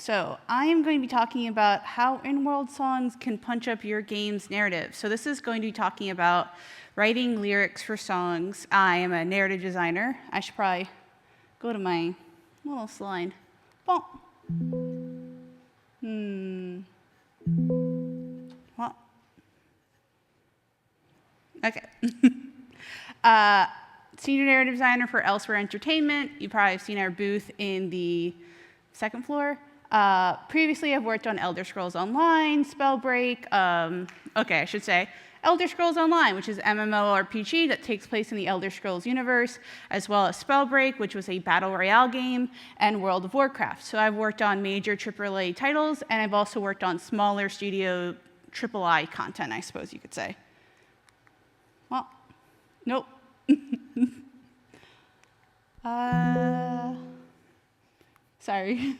So I am going to be talking about how in-world songs can punch up your game's narrative. So this is going to be talking about writing lyrics for songs. I am a narrative designer. I should probably go to my little slide. Well, Well, okay. Senior narrative designer for Elsewhere Entertainment. You probably have seen our booth in the second floor. Previously, I've worked on Elder Scrolls Online, Spellbreak, I should say Elder Scrolls Online, which is an MMORPG that takes place in the Elder Scrolls universe, as well as Spellbreak, which was a battle royale game, and World of Warcraft. So I've worked on major AAA titles, and I've also worked on smaller studio III content, I suppose you could say. Well, nope. Sorry.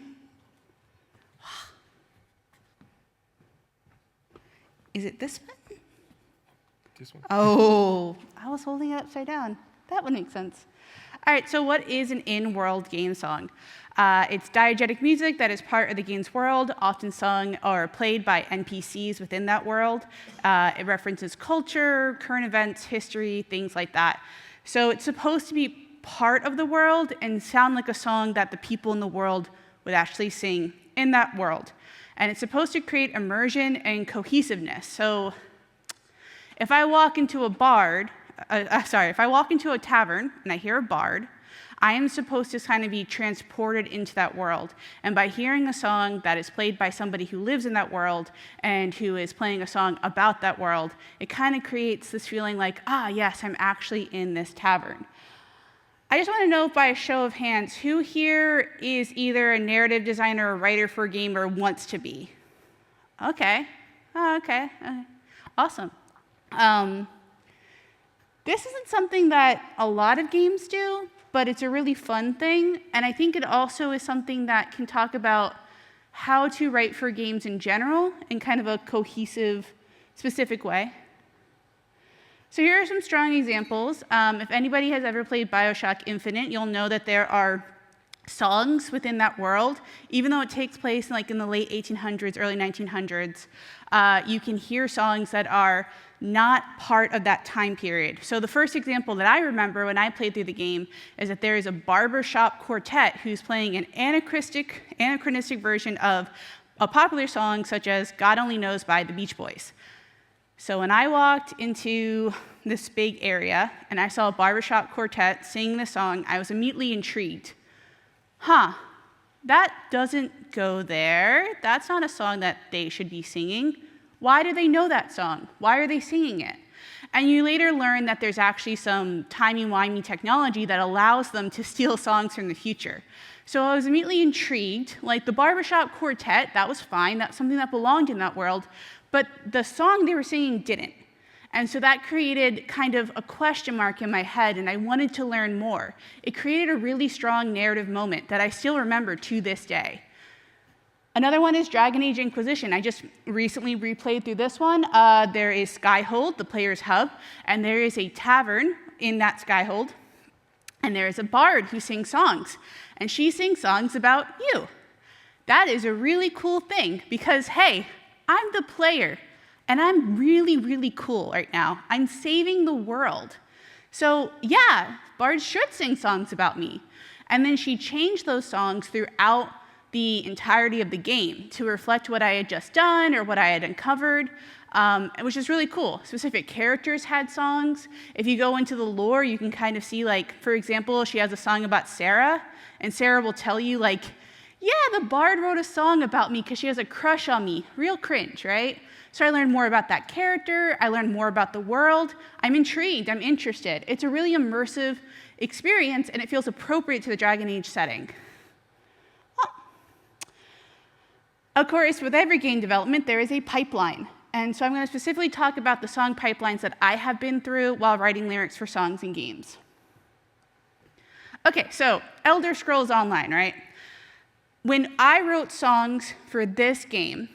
Is it this one? This one. Oh, I was holding it upside down. That would make sense. All right, so what is an in-world game song? It's diegetic music that is part of the game's world, often sung or played by NPCs within that world. It references culture, current events, history, things like that. So it's supposed to be part of the world and sound like a song that the people in the world would actually sing in that world. And it's supposed to create immersion and cohesiveness. So if I walk into a tavern and I hear a bard, I am supposed to kind of be transported into that world. And by hearing a song that is played by somebody who lives in that world and who is playing a song about that world, it kind of creates this feeling like, yes, I'm actually in this tavern. I just want to know by a show of hands, who here is either a narrative designer or writer for a game or wants to be? Okay. Okay. Awesome. This isn't something that a lot of games do, but it's a really fun thing. And I think it also is something that can talk about how to write for games in general in kind of a cohesive, specific way. So here are some strong examples. If anybody has ever played BioShock Infinite, you'll know that there are songs within that world. Even though it takes place in the late 1800s, early 1900s, you can hear songs that are not part of that time period. So the first example that I remember when I played through the game is that there is a barbershop quartet who's playing an anachronistic version of a popular song such as God Only Knows by the Beach Boys. So when I walked into this big area and I saw a barbershop quartet singing the song, I was immediately intrigued. That doesn't go there. That's not a song that they should be singing. Why do they know that song? Why are they singing it? And you later learn that there's actually some timey-wimey technology that allows them to steal songs from the future. So I was immediately intrigued. Like the barbershop quartet, that was fine. That's something that belonged in that world. But the song they were singing didn't. And so that created kind of a question mark in my head, and I wanted to learn more. It created a really strong narrative moment that I still remember to this day. Another one is Dragon Age Inquisition. I just recently replayed through this one. There is Skyhold, the player's hub, and there is a tavern in that Skyhold, and there is a bard who sings songs, and she sings songs about you. That is a really cool thing because, hey, I'm the player, and I'm really, really cool right now. I'm saving the world. So yeah, bards should sing songs about me. And then she changed those songs throughout the entirety of the game to reflect what I had just done or what I had uncovered, which is really cool. Specific characters had songs. If you go into the lore, you can kind of see, for example, she has a song about Sarah, and Sarah will tell you, yeah, the bard wrote a song about me because she has a crush on me. Real cringe, right? So I learned more about that character. I learned more about the world. I'm intrigued. I'm interested. It's a really immersive experience, and it feels appropriate to the Dragon Age setting. Well, of course, with every game development, there is a pipeline. And so I'm going to specifically talk about the song pipelines that I have been through while writing lyrics for songs and games. Okay, so Elder Scrolls Online, right? When I wrote songs for this game,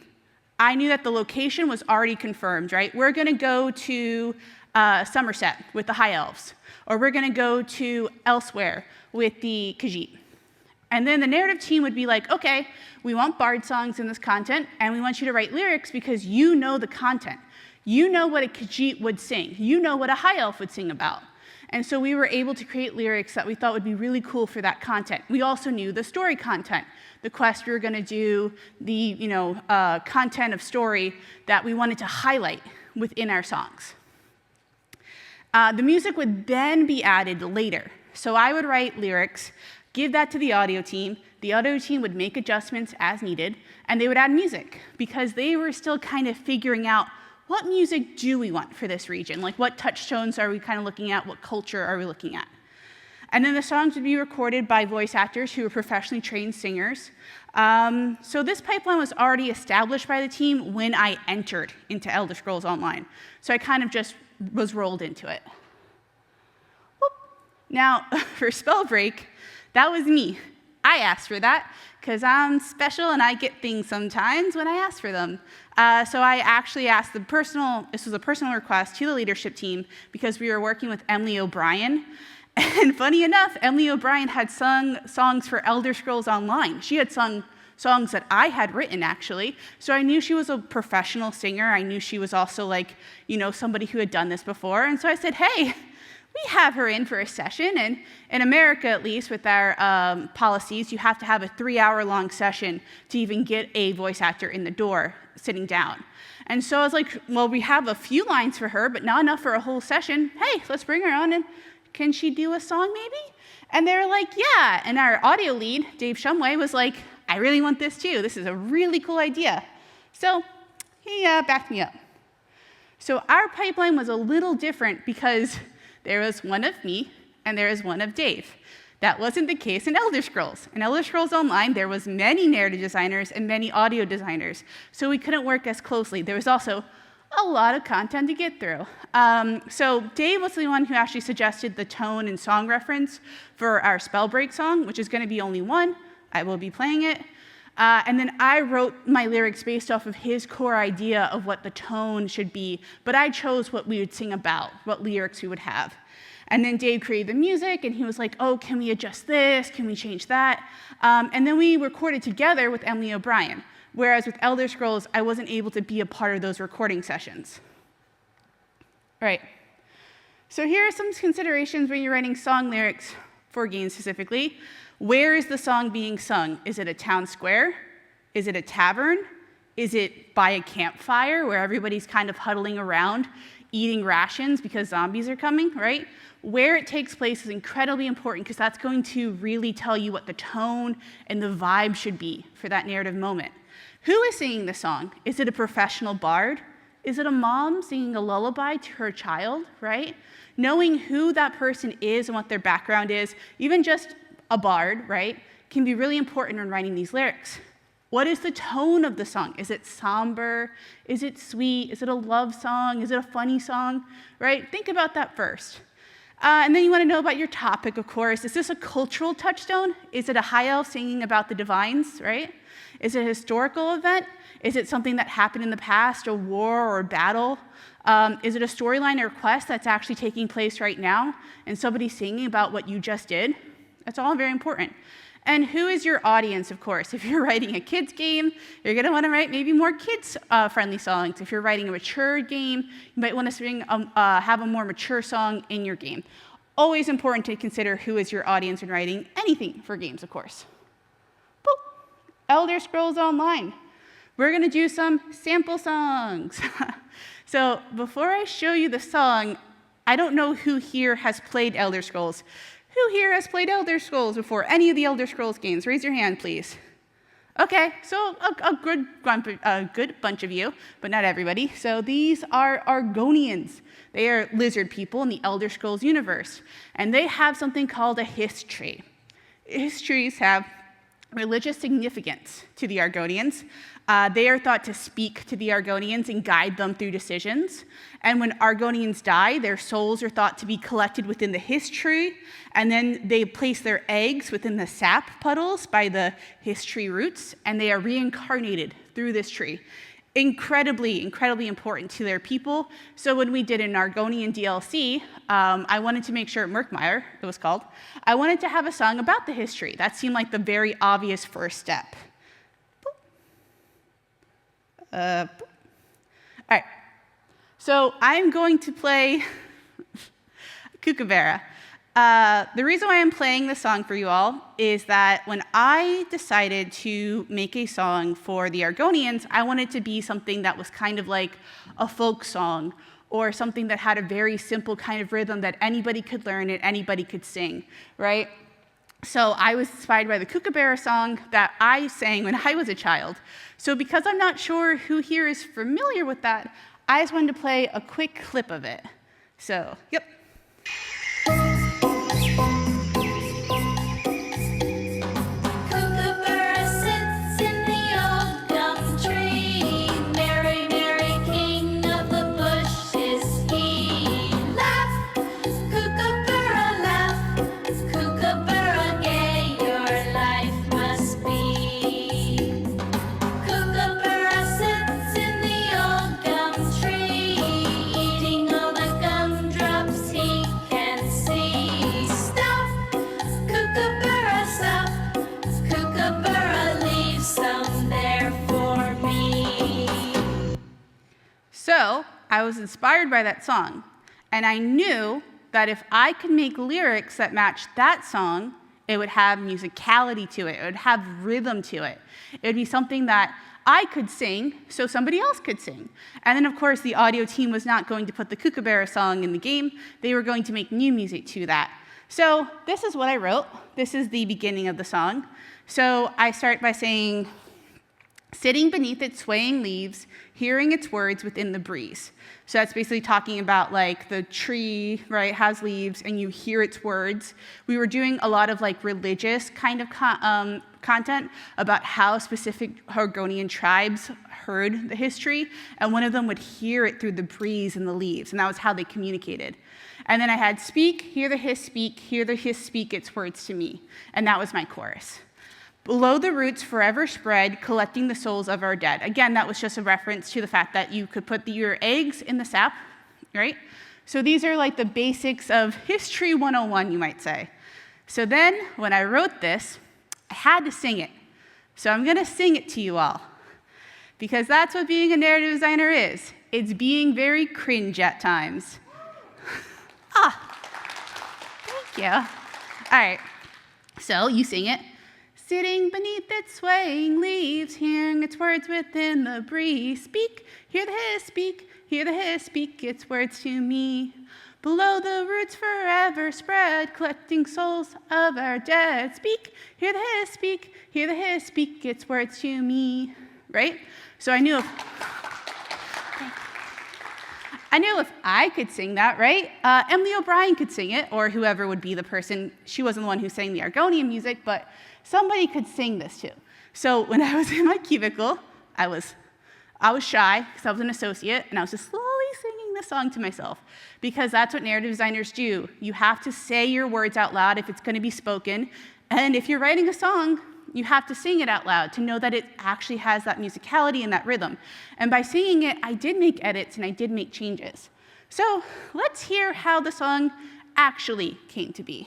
I knew that the location was already confirmed, right? We're going to go to Somerset with the High Elves, or we're going to go to Elsewhere with the Khajiit. And then the narrative team would be like, okay, we want bard songs in this content, and we want you to write lyrics because you know the content. You know what a Khajiit would sing. You know what a high elf would sing about. And so we were able to create lyrics that we thought would be really cool for that content. We also knew the story content, the quest we were going to do, the content of story that we wanted to highlight within our songs. The music would then be added later. So I would write lyrics, give that to the audio team. The audio team would make adjustments as needed, and they would add music because they were still kind of figuring out what music do we want for this region? Like what touchstones are we kind of looking at? What culture are we looking at? And then the songs would be recorded by voice actors who were professionally trained singers. So this pipeline was already established by the team when I entered into Elder Scrolls Online. So I kind of just was rolled into it. Whoop. Now, for Spellbreak, that was me. I asked for that because I'm special and I get things sometimes when I ask for them. So I actually asked this was a personal request to the leadership team because we were working with Emily O'Brien. And funny enough, Emily O'Brien had sung songs for Elder Scrolls Online. She had sung songs that I had written, actually. So I knew she was a professional singer. I knew she was also somebody who had done this before. And so I said, hey, we have her in for a session. And in America, at least, with our policies, you have to have a 3-hour-long session to even get a voice actor in the door sitting down. And so I was like, well, we have a few lines for her, but not enough for a whole session. Hey, let's bring her on, and can she do a song maybe? And they were like, yeah. And our audio lead, Dave Shumway, was like, I really want this too. This is a really cool idea. So he backed me up. So our pipeline was a little different because there was one of me and there was one of Dave. That wasn't the case in Elder Scrolls. In Elder Scrolls Online, there was many narrative designers and many audio designers, so we couldn't work as closely. There was also a lot of content to get through. So Dave was the one who actually suggested the tone and song reference for our Spellbreak song, which is going to be only one. I will be playing it. And then I wrote my lyrics based off of his core idea of what the tone should be, but I chose what we would sing about, what lyrics we would have. And then Dave created the music, and he was like, oh, can we adjust this? Can we change that? And then we recorded together with Emily O'Brien, whereas with Elder Scrolls, I wasn't able to be a part of those recording sessions. All right. So here are some considerations when you're writing song lyrics for games specifically. Where is the song being sung? Is it a town square? Is it a tavern? Is it by a campfire where everybody's kind of huddling around eating rations because zombies are coming, right? Where it takes place is incredibly important because that's going to really tell you what the tone and the vibe should be for that narrative moment. Who is singing the song? Is it a professional bard? Is it a mom singing a lullaby to her child, right? Knowing who that person is and what their background is, even just a bard, right, can be really important when writing these lyrics. What is the tone of the song? Is it somber? Is it sweet? Is it a love song? Is it a funny song, right? Think about that first. And then you want to know about your topic, of course. Is this a cultural touchstone? Is it a high elf singing about the divines, right? Is it a historical event? Is it something that happened in the past, a war or a battle? Is it a storyline or quest that's actually taking place right now and somebody singing about what you just did? That's all very important. And who is your audience, of course? If you're writing a kids game, you're going to want to write maybe more kids-friendly songs. If you're writing a mature game, you might want to have a more mature song in your game. Always important to consider who is your audience when writing anything for games, of course. Boop. Elder Scrolls Online. We're going to do some sample songs. So before I show you the song, I don't know who here has played Elder Scrolls. Who here has played Elder Scrolls before? Any of the Elder Scrolls games? Raise your hand, please. Okay, so a good bunch of you, but not everybody. So these are Argonians. They are lizard people in the Elder Scrolls universe, and they have something called a history. Histories have religious significance to the Argonians. They are thought to speak to the Argonians and guide them through decisions. And when Argonians die, their souls are thought to be collected within the history, and then they place their eggs within the sap puddles by the history roots, and they are reincarnated through this tree. incredibly, incredibly important to their people. So when we did an Argonian DLC, I wanted to make sure, Merkmeyer, it was called, I wanted to have a song about the history. That seemed like the very obvious first step. All right, so I'm going to play Kookaburra. The reason why I'm playing this song for you all is that when I decided to make a song for the Argonians, I wanted it to be something that was kind of like a folk song or something that had a very simple kind of rhythm that anybody could learn and anybody could sing, right? So I was inspired by the Kookaburra song that I sang when I was a child. So because I'm not sure who here is familiar with that, I just wanted to play a quick clip of it. So, yep. So I was inspired by that song, and I knew that if I could make lyrics that matched that song, it would have musicality to it. It would have rhythm to it. It would be something that I could sing, so somebody else could sing. And then, of course, the audio team was not going to put the Kookaburra song in the game. They were going to make new music to that. So this is what I wrote. This is the beginning of the song. So I start by saying, sitting beneath its swaying leaves, hearing its words within the breeze. So that's basically talking about like the tree, right, has leaves and you hear its words. We were doing a lot of like religious kind of content about how specific Argonian tribes heard the history, and one of them would hear it through the breeze and the leaves, and that was how they communicated. And then I had speak, hear the hiss speak, hear the hiss speak its words to me, and that was my chorus. Below the roots forever spread, collecting the souls of our dead. Again, that was just a reference to the fact that you could put your eggs in the sap, right? So these are like the basics of History 101, you might say. So then, when I wrote this, I had to sing it. So I'm gonna sing it to you all, because that's what being a narrative designer is. It's being very cringe at times. Thank you. All right, so you sing it. Sitting beneath its swaying leaves, hearing its words within the breeze. Speak, hear the hiss, speak, hear the hiss, speak its words to me. Below the roots forever spread, collecting souls of our dead. Speak, hear the hiss, speak, hear the hiss, speak its words to me. Right? So I knew if I could sing that, right? Emily O'Brien could sing it, or whoever would be the person. She wasn't the one who sang the Argonian music, but somebody could sing this too. So when I was in my cubicle, I was shy because I was an associate, and I was just slowly singing this song to myself, because that's what narrative designers do. You have to say your words out loud if it's going to be spoken, and if you're writing a song, you have to sing it out loud to know that it actually has that musicality and that rhythm. And by singing it, I did make edits and I did make changes. So let's hear how the song actually came to be.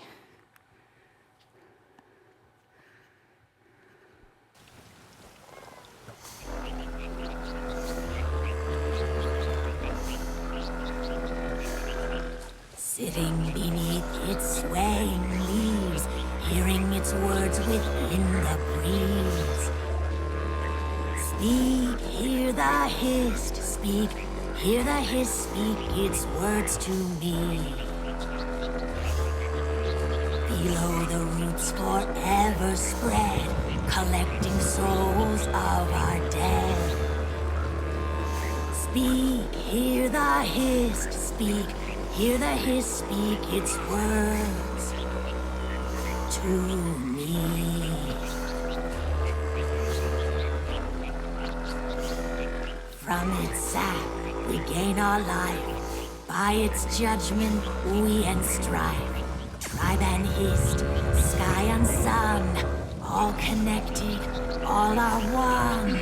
Sitting beneath its swaying leaves, hearing its words within the breeze. Speak, hear the hiss, speak, hear the hiss, speak its words to me. Below the roots forever spread, collecting souls of our dead. Speak, hear the hiss, speak, hear the hiss, speak its words to me. From its sap we gain our life, by its judgment we and strive. Tribe and hist, sky and sun, all connected, all are one.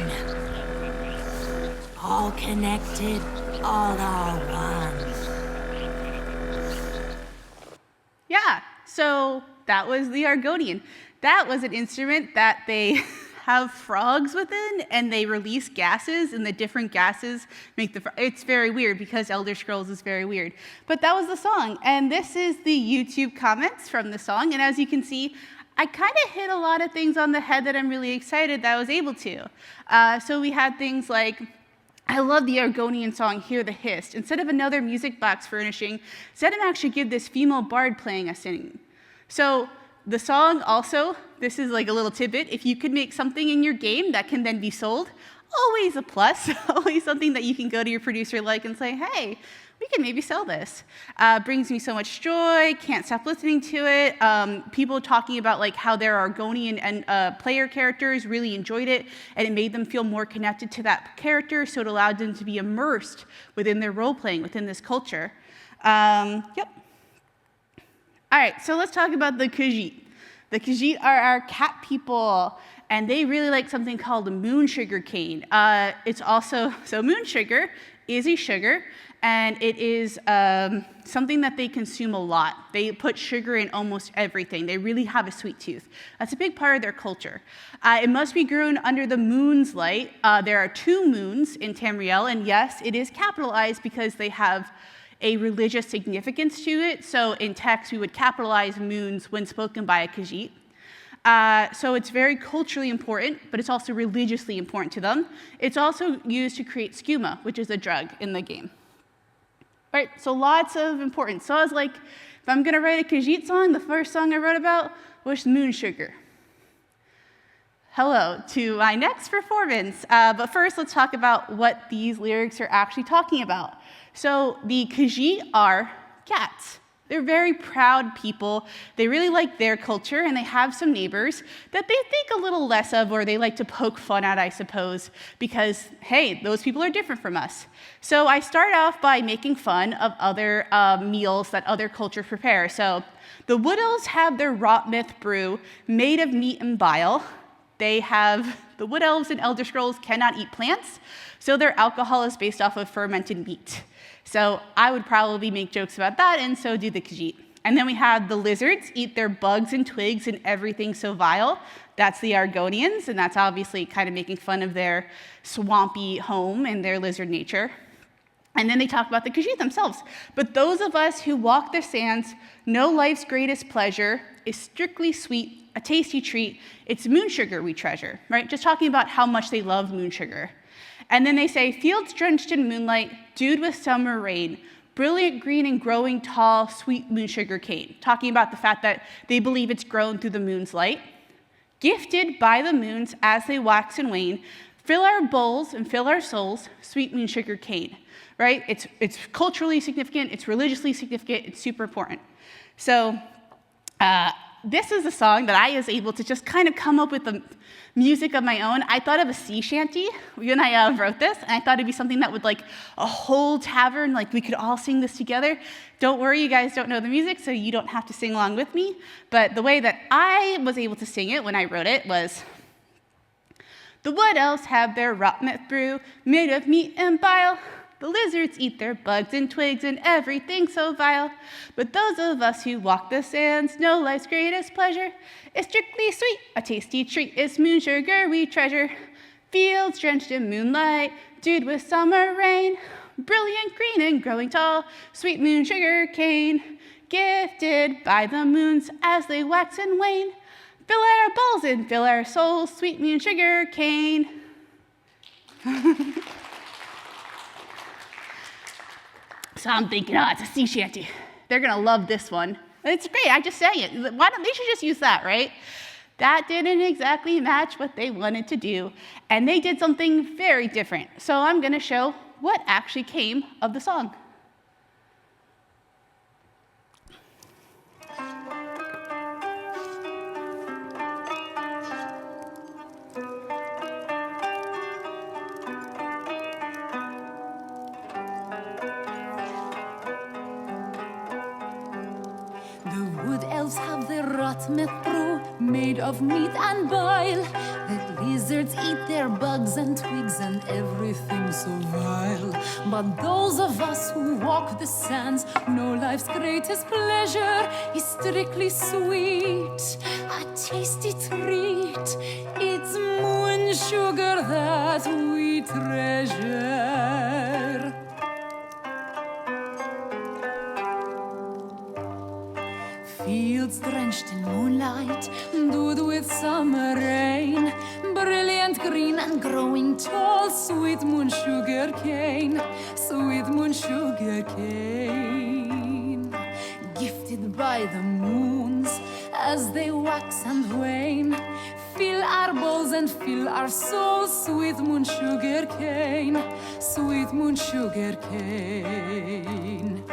all connected, all are one. Yeah, so that was the Argonian. That was an instrument that they have frogs within, and they release gases, and the different gases make it's very weird because Elder Scrolls is very weird. But that was the song, and this is the YouTube comments from the song, and as you can see, I kind of hit a lot of things on the head that I'm really excited that I was able to. So we had things like, I love the Argonian song, Hear the Hist. Instead of another music box furnishing, set him actually give this female bard playing a singing. So the song also, this is like a little tidbit, if you could make something in your game that can then be sold, always a plus, always something that you can go to your producer like and say, hey, we can maybe sell this. Brings me so much joy, can't stop listening to it. People talking about like how their Argonian and player characters really enjoyed it, and it made them feel more connected to that character, so it allowed them to be immersed within their role-playing, within this culture. Yep. All right, so let's talk about the Khajiit. The Khajiit are our cat people, and they really like something called the moon sugar cane. It's also, so moon sugar is a sugar, and it is something that they consume a lot. They put sugar in almost everything. They really have a sweet tooth. That's a big part of their culture. It must be grown under the moon's light. There are 2 moons in Tamriel, and yes, it is capitalized because they have a religious significance to it. So in text, we would capitalize moons when spoken by a Khajiit. So it's very culturally important, but it's also religiously important to them. It's also used to create skooma, which is a drug in the game. Right, so lots of importance. So I was like, if I'm gonna write a Khajiit song, the first song I wrote about was moon sugar. Hello to my next performance. But first, let's talk about what these lyrics are actually talking about. So the Khajiit are cats. They're very proud people. They really like their culture, and they have some neighbors that they think a little less of, or they like to poke fun at, I suppose, because, hey, those people are different from us. So I start off by making fun of other meals that other cultures prepare. So the Wood Elves have their rot myth brew made of meat and bile. The Wood Elves in Elder Scrolls cannot eat plants, so their alcohol is based off of fermented meat. So I would probably make jokes about that, and so do the Khajiit. And then we have the lizards eat their bugs and twigs and everything so vile. That's the Argonians, and that's obviously kind of making fun of their swampy home and their lizard nature. And then they talk about the Khajiit themselves. But those of us who walk the sands know life's greatest pleasure is strictly sweet, a tasty treat. It's moon sugar we treasure, right? Just talking about how much they love moon sugar. And then they say, fields drenched in moonlight, dewed with summer rain, brilliant green and growing tall, sweet moon sugar cane. Talking about the fact that they believe it's grown through the moon's light. Gifted by the moons as they wax and wane, fill our bowls and fill our souls, sweet moon sugar cane. Right? It's culturally significant, it's religiously significant, it's super important. So this is a song that I was able to just kind of come up with the music of my own. I thought of a sea shanty when I wrote this, and I thought it'd be something that would like a whole tavern, like we could all sing this together. Don't worry, you guys don't know the music, so you don't have to sing along with me. But the way that I was able to sing it when I wrote it was, the Wood Elves have their rot myth brew made of meat and bile. The lizards eat their bugs and twigs and everything so vile. But those of us who walk the sands know life's greatest pleasure is strictly sweet, a tasty treat. It's moon sugar we treasure. Fields drenched in moonlight, dewed with summer rain. Brilliant green and growing tall, sweet moon sugar cane. Gifted by the moons as they wax and wane. Fill our bowls and fill our souls, sweet moon sugar cane. So I'm thinking, oh, it's a sea shanty. They're gonna love this one. It's great, I just sang it. Why don't they should just use that, right? That didn't exactly match what they wanted to do, and they did something very different. So I'm gonna show what actually came of the song. The Wood Elves have their rot myth brew made of meat and bile that Lizards eat their bugs and twigs and everything so vile. But those of us who walk the sands know life's greatest pleasure is strictly sweet. A tasty treat. It's moon sugar that we treasure. Fields drenched in moonlight, dewed with summer rain, brilliant green and growing tall, sweet moon sugar cane, sweet moon sugar cane. Gifted by the moons as they wax and wane, fill our bowls and fill our souls, sweet moon sugar cane, sweet moon sugar cane.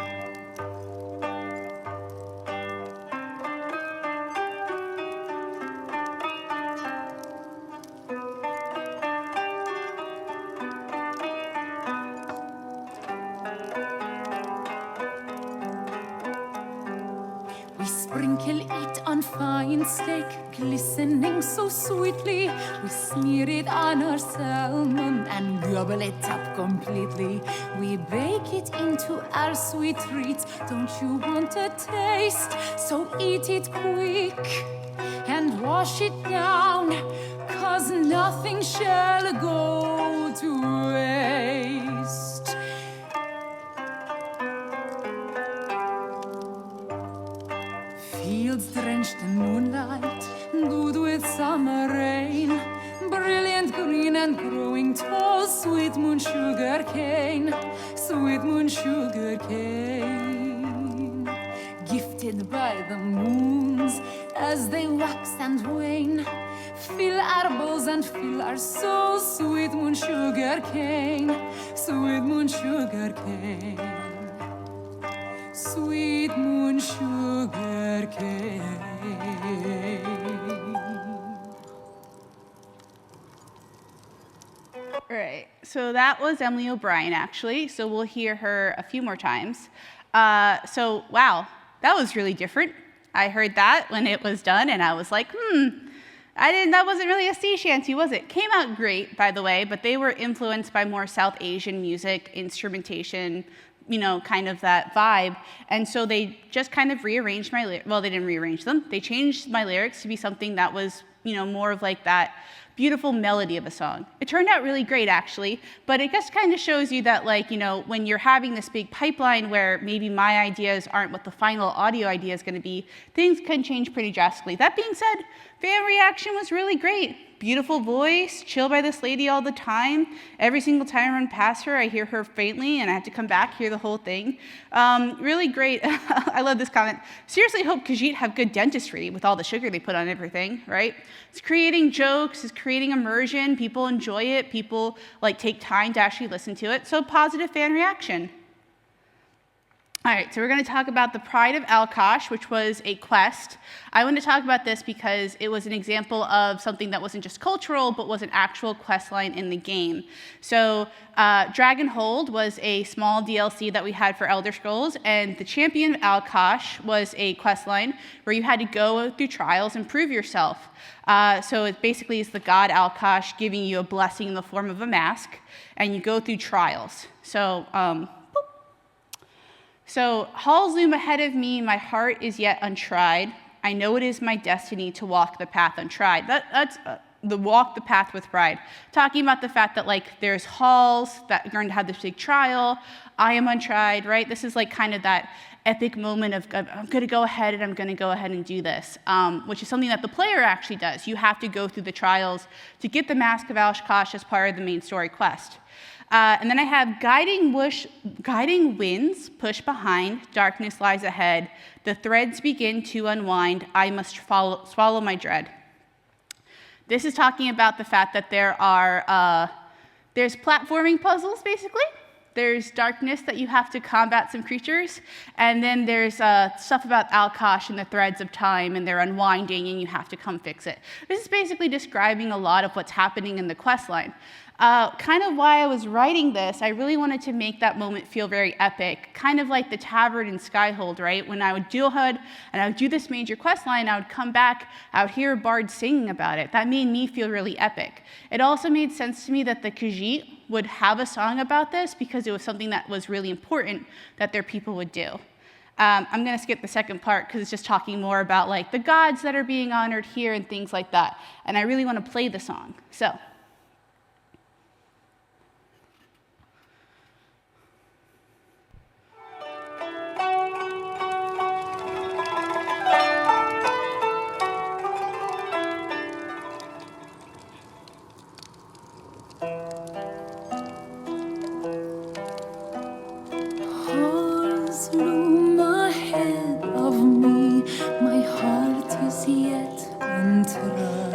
Sprinkle it on fine steak, glistening so sweetly. We smear it on our salmon and gobble it up completely. We bake it into our sweet treats. Don't you want a taste? So eat it quick and wash it down, 'cause nothing shall go to waste. Fields drenched in moonlight, dewed with summer rain, brilliant green and growing tall, sweet moon sugar cane, sweet moon sugar cane. Gifted by the moons as they wax and wane, fill our bowls and fill our souls, sweet moon sugar cane, sweet moon sugar cane. Sweet moon sugar cane. Right, so that was Emily O'Brien, actually, so we'll hear her a few more times. So, wow, that was really different. I heard that when it was done, and I was like, that wasn't really a sea shanty, was it? Came out great, by the way, but they were influenced by more South Asian music, instrumentation, kind of that vibe. And so they just kind of rearranged my lyrics. Well, they didn't rearrange them. They changed my lyrics to be something that was, more of like that beautiful melody of a song. It turned out really great, actually, but it just kind of shows you that, when you're having this big pipeline where maybe my ideas aren't what the final audio idea is going to be, things can change pretty drastically. That being said, fan reaction was really great. Beautiful voice, chill by this lady all the time. Every single time I run past her, I hear her faintly, and I have to come back, hear the whole thing. Really great. I love this comment. Seriously hope Khajiit have good dentistry with all the sugar they put on everything, right? It's creating jokes, it's creating immersion. People enjoy it. People take time to actually listen to it. So positive fan reaction. All right, so we're going to talk about the Pride of Alkosh, which was a quest. I want to talk about this because it was an example of something that wasn't just cultural, but was an actual quest line in the game. So Dragonhold was a small DLC that we had for Elder Scrolls, and the Champion of Alkosh was a quest line where you had to go through trials and prove yourself. So it basically is the god Alkosh giving you a blessing in the form of a mask, and you go through trials. So halls loom ahead of me, my heart is yet untried. I know it is my destiny to walk the path untried. That's the walk the path with pride. Talking about the fact that there's halls that are going to have this big trial. I am untried, right? This is kind of that epic moment of I'm going to go ahead and I'm going to go ahead and do this, which is something that the player actually does. You have to go through the trials to get the Mask of Alkosh as part of the main story quest. And then I have guiding winds push behind, darkness lies ahead, the threads begin to unwind, I must swallow my dread. This is talking about the fact that there's platforming puzzles, basically. There's darkness that you have to combat some creatures, and then there's stuff about Alkosh and the threads of time, and they're unwinding, and you have to come fix it. This is basically describing a lot of what's happening in the quest line. Kind of why I was writing this, I really wanted to make that moment feel very epic, kind of like the tavern in Skyhold, right? When I would do HUD and I would do this major quest line, I would come back, I would hear a bard singing about it. That made me feel really epic. It also made sense to me that the Khajiit would have a song about this because it was something that was really important that their people would do. I'm going to skip the second part because it's just talking more about like the gods that are being honored here and things like that. And I really want to play the song. So. Halls loom ahead of me, my heart is yet untried.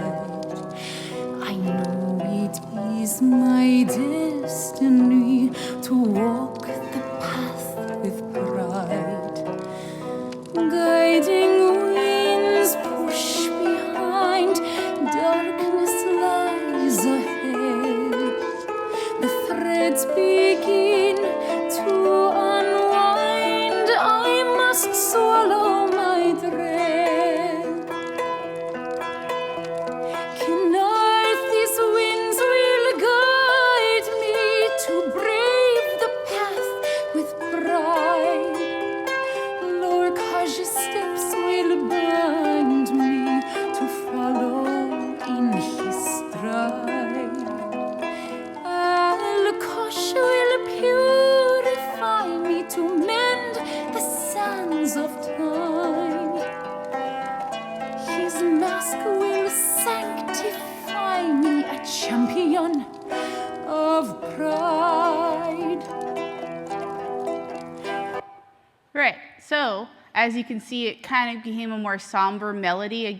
I know it is my destiny to walk the path with pride. Guiding winds push behind, darkness lies ahead. The threads begin to unwind, I must swallow my dread. King Arthur's winds will guide me to brave the path with pride. Lord Kaj's steps will bind me to follow in his stride. Al-Kosh will purify me to mend the sands of time. His mask will sanctify me, a champion of pride. Right, so as you can see, it kind of became a more somber melody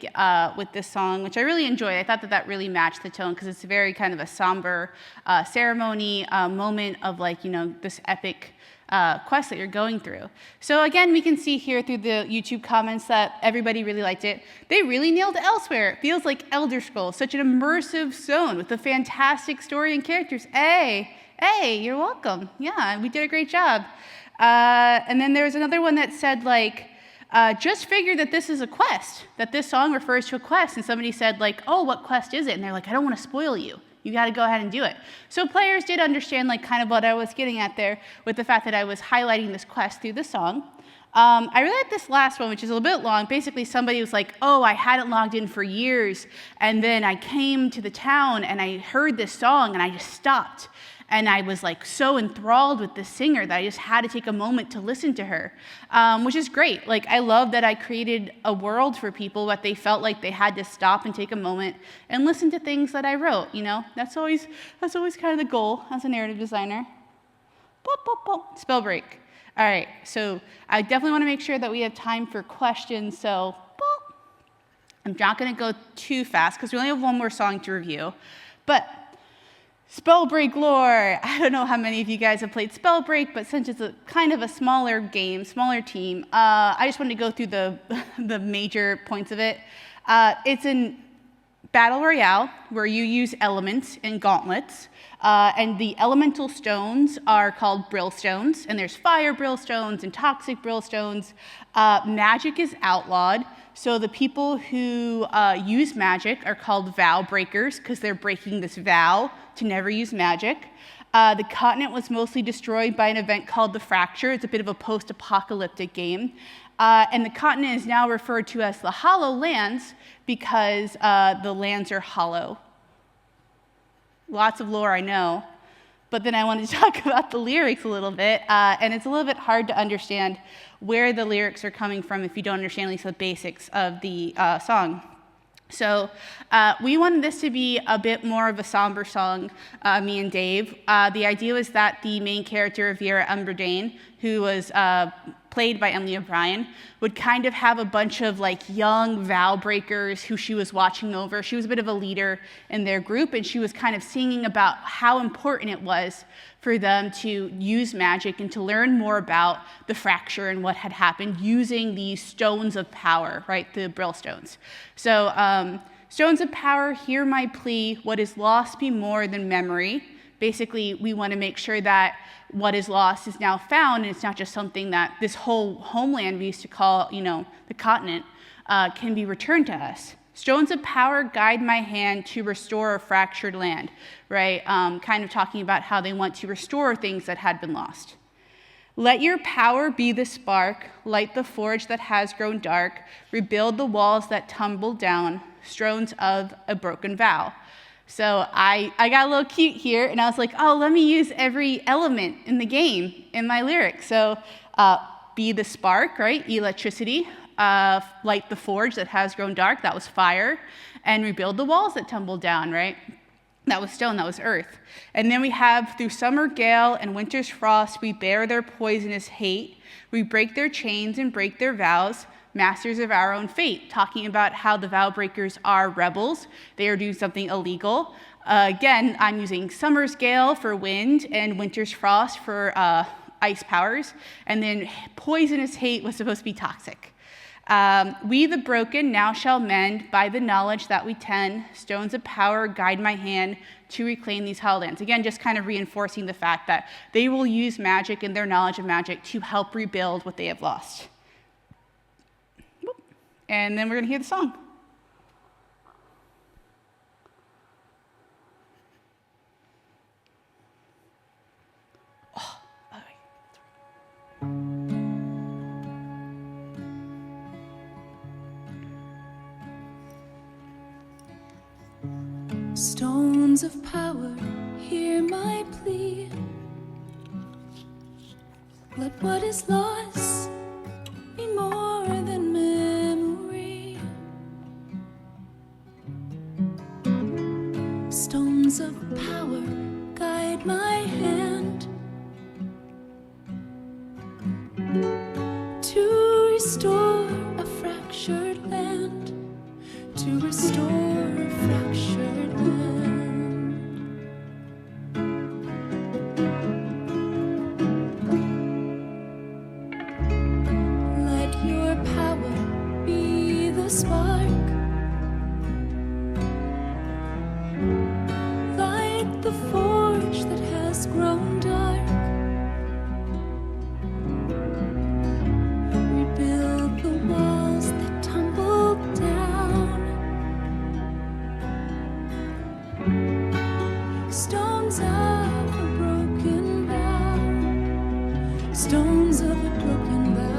with this song, which I really enjoyed. I thought that that really matched the tone because it's very kind of a somber ceremony moment of like, you know, this epic quest that you're going through. So again, we can see here through the YouTube comments that everybody really liked it. They really nailed Elsewhere. It feels like Elder Scrolls, such an immersive zone with a fantastic story and characters. Hey, you're welcome. Yeah, we did a great job. And then there was another one that said like, just figure that this is a quest, that this song refers to a quest. And somebody said like, oh, what quest is it? And they're like, I don't want to spoil you. You got to go ahead and do it. So players did understand like kind of what I was getting at there with the fact that I was highlighting this quest through the song. I really like this last one, which is a little bit long. Basically, somebody was like, oh, I hadn't logged in for years. And then I came to the town and I heard this song and I just stopped. And I was like so enthralled with this singer that I just had to take a moment to listen to her, which is great. Like I love that I created a world for people that they felt like they had to stop and take a moment and listen to things that I wrote. You know, that's always kind of the goal as a narrative designer. Spellbreak. All right, so I definitely want to make sure that we have time for questions. So I'm not going to go too fast because we only have one more song to review, but. Spellbreak lore. I don't know how many of you guys have played Spellbreak, but since it's a kind of a smaller game, smaller team, I just wanted to go through the major points of it. It's a battle royale where you use elements and gauntlets, and the elemental stones are called brillstones, and there's fire brillstones and toxic brillstones. Magic is outlawed. So the people who use magic are called vow breakers because they're breaking this vow to never use magic. The continent was mostly destroyed by an event called the Fracture. It's a bit of a post-apocalyptic game. And the continent is now referred to as the Hollow Lands because the lands are hollow. Lots of lore, I know. But then I wanted to talk about the lyrics a little bit, and it's a little bit hard to understand where the lyrics are coming from if you don't understand at least the basics of the song. So we wanted this to be a bit more of a somber song, me and Dave. The idea was that the main character, Vera Umberdane, who was played by Emily O'Brien, would kind of have a bunch of like young vow breakers who she was watching over. She was a bit of a leader in their group, and she was kind of singing about how important it was for them to use magic and to learn more about the fracture and what had happened using these stones of power, right, the brillstones. So stones of power, hear my plea, what is lost be more than memory. basically we want to make sure that what is lost is now found, and it's not just something that this whole homeland we used to call, the continent, can be returned to us. Stones of power guide my hand to restore a fractured land, right? Kind of talking about how they want to restore things that had been lost. Let your power be the spark, light the forge that has grown dark, rebuild the walls that tumbled down, stones of a broken vow. So I got a little cute here, and I was like, oh, let me use every element in the game in my lyrics. So be the spark, right? Electricity. Light the forge that has grown dark, that was fire, and rebuild the walls that tumbled down, right? That was stone, that was earth. And then we have through summer gale and winter's frost, we bear their poisonous hate. We break their chains and break their vows, masters of our own fate, talking about how the vow breakers are rebels. They are doing something illegal. Again, I'm using summer's gale for wind and winter's frost for ice powers. And then poisonous hate was supposed to be toxic. We the broken now shall mend by the knowledge that we tend. Stones of power guide my hand to reclaim these hollow lands. Again, just kind of reinforcing the fact that they will use magic and their knowledge of magic to help rebuild what they have lost. And then we're going to hear the song. Stones of power, hear my plea. Let what is lost be more than memory. Stones of power, guide my hand to restore a fractured land, to restore a fractured land. Let your power be the spark, light the forge that has grown dark. Rebuild the walls that tumbled down. Stones of a broken vow. Stones of a broken vow.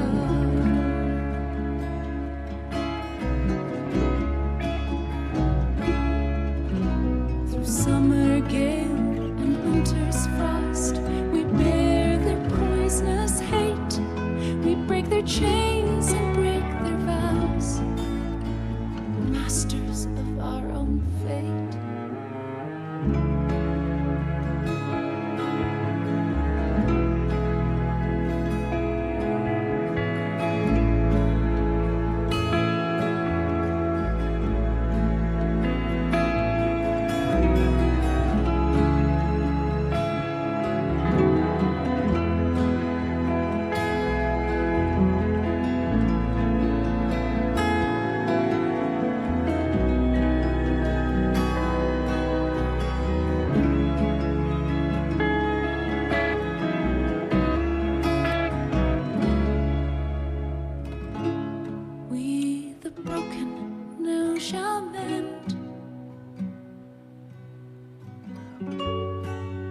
Through summer gale and winter's frost, we bear their poisonous hate. We break their chains and break their vows, masters of our own fate. We the broken now shall mend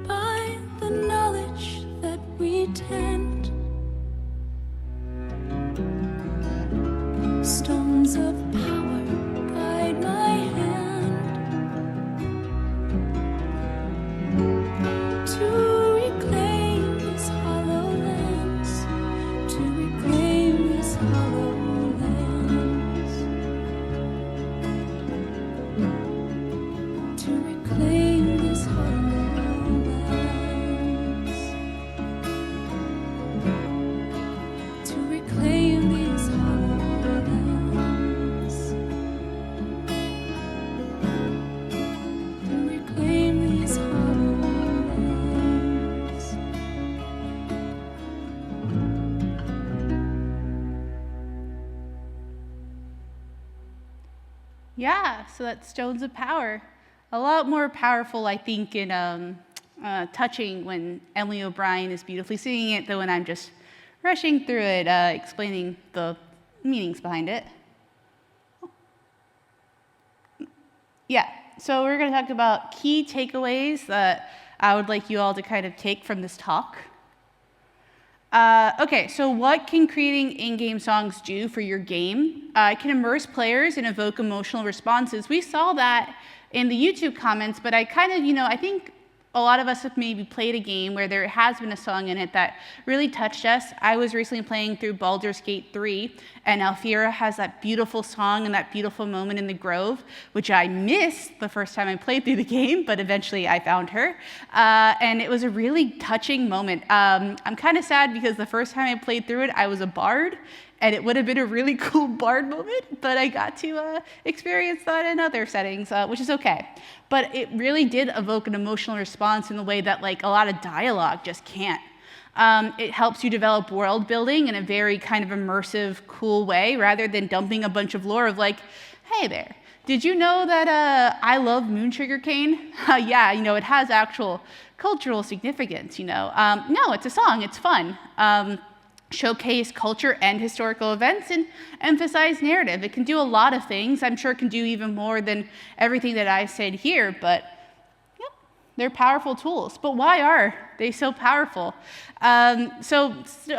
by the knowledge that we tend. Stones of power guide my hand to reclaim these hollow lands, to reclaim these hollow lands, to reclaim these hollow lands, to reclaim these hollow lands, to reclaim these hollow lands. Yeah, so that's Stones of Power. A lot more powerful, I think, in touching when Emily O'Brien is beautifully singing it than when I'm just rushing through it, explaining the meanings behind it. Yeah, so we're going to talk about key takeaways that I would like you all to kind of take from this talk. Okay, so what can creating in-game songs do for your game? It can immerse players and evoke emotional responses. We saw that in the YouTube comments, but I kind of, I think a lot of us have maybe played a game where there has been a song in it that really touched us. I was recently playing through Baldur's Gate 3, and Alfira has that beautiful song and that beautiful moment in the Grove, which I missed the first time I played through the game, but eventually I found her. And it was a really touching moment. I'm kind of sad because the first time I played through it, I was a bard, and it would have been a really cool bard moment, but I got to experience that in other settings, which is okay. But it really did evoke an emotional response in the way that a lot of dialogue just can't. It helps you develop world building in a very kind of immersive, cool way, rather than dumping a bunch of lore of hey there, did you know that I love moon sugarcane? Yeah, it has actual cultural significance, No, it's a song, it's fun. Showcase culture and historical events and emphasize narrative. It can do a lot of things. I'm sure it can do even more than everything that I said here, but yeah, they're powerful tools. But why are they so powerful? Songs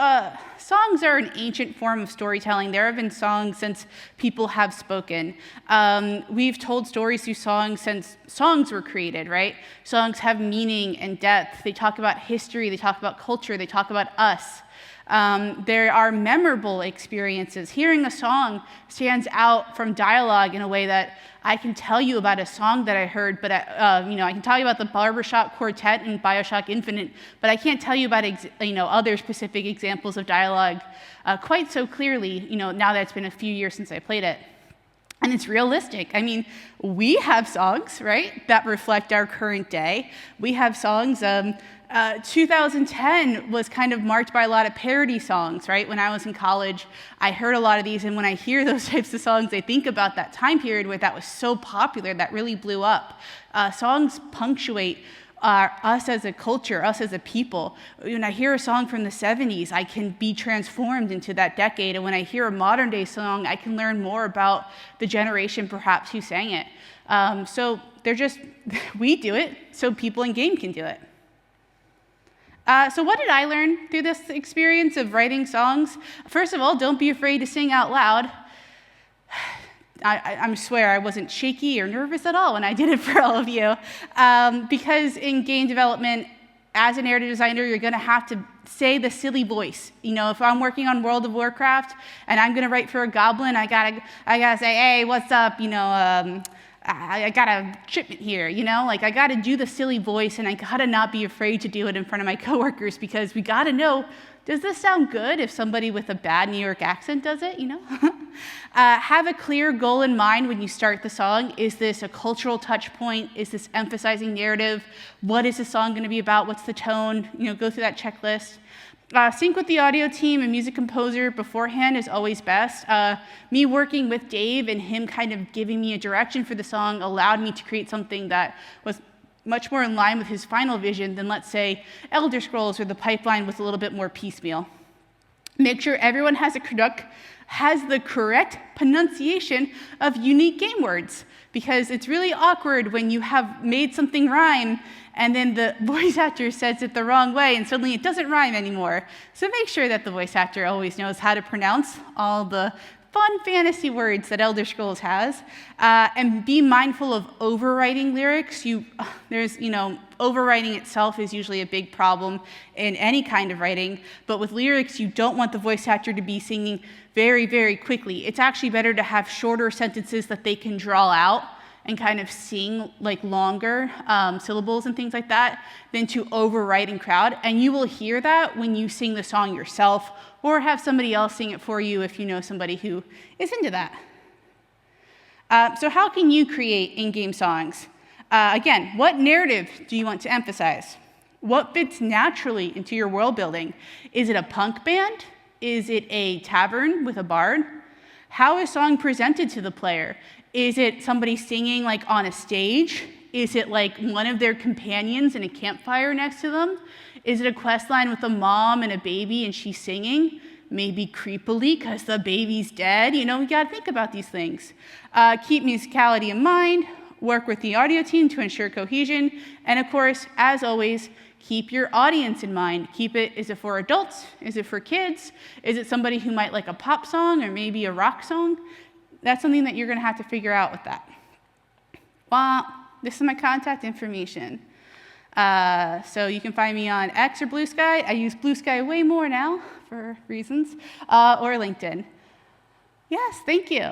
are an ancient form of storytelling. There have been songs since people have spoken. We've told stories through songs since songs were created, right? Songs have meaning and depth. They talk about history, they talk about culture, they talk about us. There are memorable experiences. Hearing a song stands out from dialogue in a way that I can tell you about a song that I heard, but I can tell you about the Barbershop Quartet in BioShock Infinite, but I can't tell you about other specific examples of dialogue quite so clearly. Now that it's been a few years since I played it. And it's realistic. I mean, we have songs, right, that reflect our current day. We have songs. 2010 was kind of marked by a lot of parody songs, right? When I was in college, I heard a lot of these, and when I hear those types of songs, I think about that time period where that was so popular, that really blew up. Songs punctuate us as a culture, us as a people. When I hear a song from the 70s, I can be transformed into that decade, and when I hear a modern day song, I can learn more about the generation perhaps who sang it. So we do it, so people in game can do it. So what did I learn through this experience of writing songs? First of all, don't be afraid to sing out loud. I swear I wasn't shaky or nervous at all when I did it for all of you. Because in game development, as a narrative designer, you're going to have to say the silly voice. If I'm working on World of Warcraft and I'm going to write for a goblin, I gotta say, hey, what's up? I got a shipment here, I got to do the silly voice, and I got to not be afraid to do it in front of my coworkers, because we got to know, does this sound good if somebody with a bad New York accent does it, Have a clear goal in mind when you start the song. Is this a cultural touch point? Is this emphasizing narrative? What is the song going to be about? What's the tone? Go through that checklist. Sync with the audio team and music composer beforehand is always best. Me working with Dave and him kind of giving me a direction for the song allowed me to create something that was much more in line with his final vision than, let's say, Elder Scrolls, where the pipeline was a little bit more piecemeal. Make sure everyone has the correct pronunciation of unique game words, because it's really awkward when you have made something rhyme and then the voice actor says it the wrong way and suddenly it doesn't rhyme anymore. So make sure that the voice actor always knows how to pronounce all the fun fantasy words that Elder Scrolls has, and be mindful of overwriting lyrics. Overwriting itself is usually a big problem in any kind of writing, but with lyrics, you don't want the voice actor to be singing very, very quickly. It's actually better to have shorter sentences that they can draw out and kind of sing longer syllables and things like that than to overwrite in crowd. And you will hear that when you sing the song yourself or have somebody else sing it for you if you know somebody who is into that. So how can you create in-game songs? Again, what narrative do you want to emphasize? What fits naturally into your world building? Is it a punk band? Is it a tavern with a bard? How is song presented to the player? Is it somebody singing on a stage? Is it like one of their companions in a campfire next to them? Is it a quest line with a mom and a baby and she's singing? Maybe creepily because the baby's dead. You know, we got to think about these things. Keep musicality in mind. Work with the audio team to ensure cohesion. And of course, as always, keep your audience in mind. Is it for adults? Is it for kids? Is it somebody who might like a pop song or maybe a rock song? That's something that you're going to have to figure out with that. Well, this is my contact information. So you can find me on X or Blue Sky. I use Blue Sky way more now for reasons, or LinkedIn. Yes, thank you.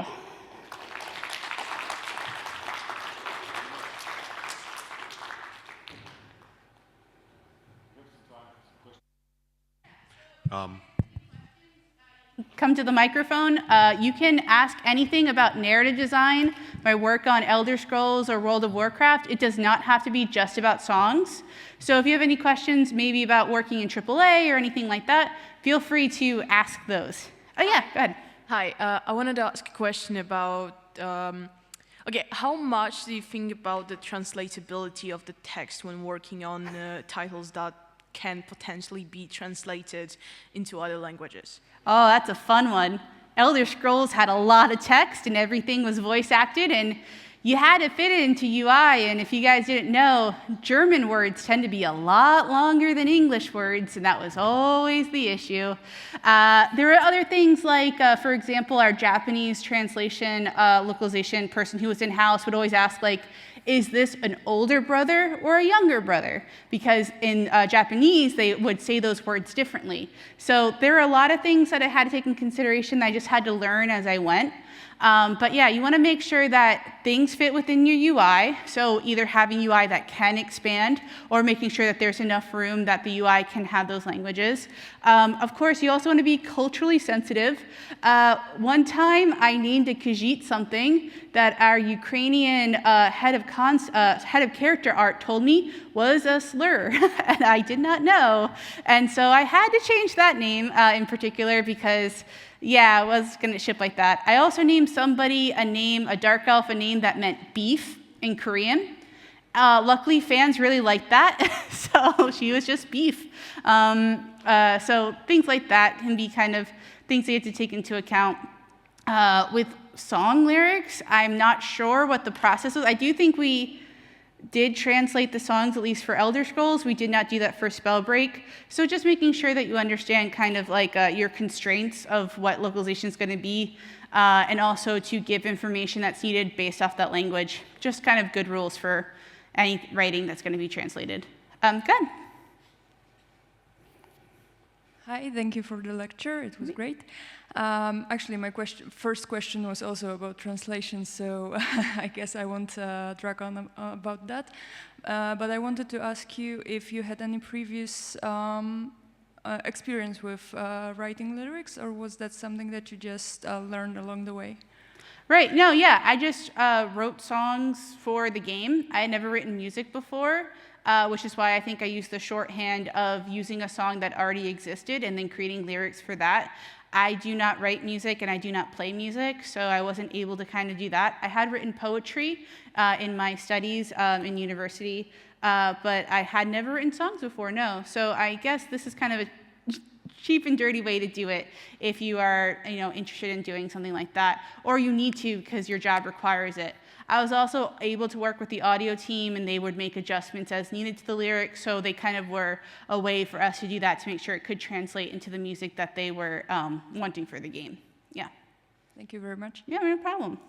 Come to the microphone. You can ask anything about narrative design, my work on Elder Scrolls or World of Warcraft. It does not have to be just about songs. So if you have any questions, maybe about working in AAA or anything like that, feel free to ask those. Oh yeah, go ahead. Hi, I wanted to ask a question about, okay, how much do you think about the translatability of the text when working on titles that can potentially be translated into other languages? Oh, that's a fun one. Elder Scrolls had a lot of text and everything was voice acted, and you had to fit it into UI. And if you guys didn't know, German words tend to be a lot longer than English words, and that was always the issue. There are other things like, for example, our Japanese translation localization person who was in-house would always ask, like, is this an older brother or a younger brother? Because in Japanese, they would say those words differently. So there are a lot of things that I had to take in consideration that I just had to learn as I went. But yeah, you want to make sure that things fit within your UI. So either having UI that can expand or making sure that there's enough room that the UI can have those languages. Of course, you also want to be culturally sensitive. One time I named a Khajiit something that our Ukrainian head of character art told me was a slur, and I did not know. And so I had to change that name in particular because yeah, I was going to ship like that. I also named somebody a dark elf, a name that meant beef in Korean. Luckily, fans really liked that, so she was just beef. So things like that can be kind of things that you have to take into account. With song lyrics, I'm not sure what the process was. I do think we did translate the songs, at least for Elder Scrolls. We did not do that for Spellbreak. So just making sure that you understand kind of like your constraints of what localization is going to be, and also to give information that's needed based off that language. Just kind of good rules for any writing that's going to be translated. Good. Hi, thank you for the lecture. It was great. Actually, my first question was also about translation, so I guess I won't drag on about that. But I wanted to ask you if you had any previous experience with writing lyrics, or was that something that you just learned along the way? Right, no, yeah, I just wrote songs for the game. I had never written music before. Which is why I think I used the shorthand of using a song that already existed and then creating lyrics for that. I do not write music and I do not play music, so I wasn't able to kind of do that. I had written poetry in my studies in university, but I had never written songs before, no. So I guess this is kind of a cheap and dirty way to do it if you are interested in doing something like that, or you need to because your job requires it. I was also able to work with the audio team, and they would make adjustments as needed to the lyrics, so they kind of were a way for us to do that to make sure it could translate into the music that they were wanting for the game. Yeah. Thank you very much. Yeah, no problem.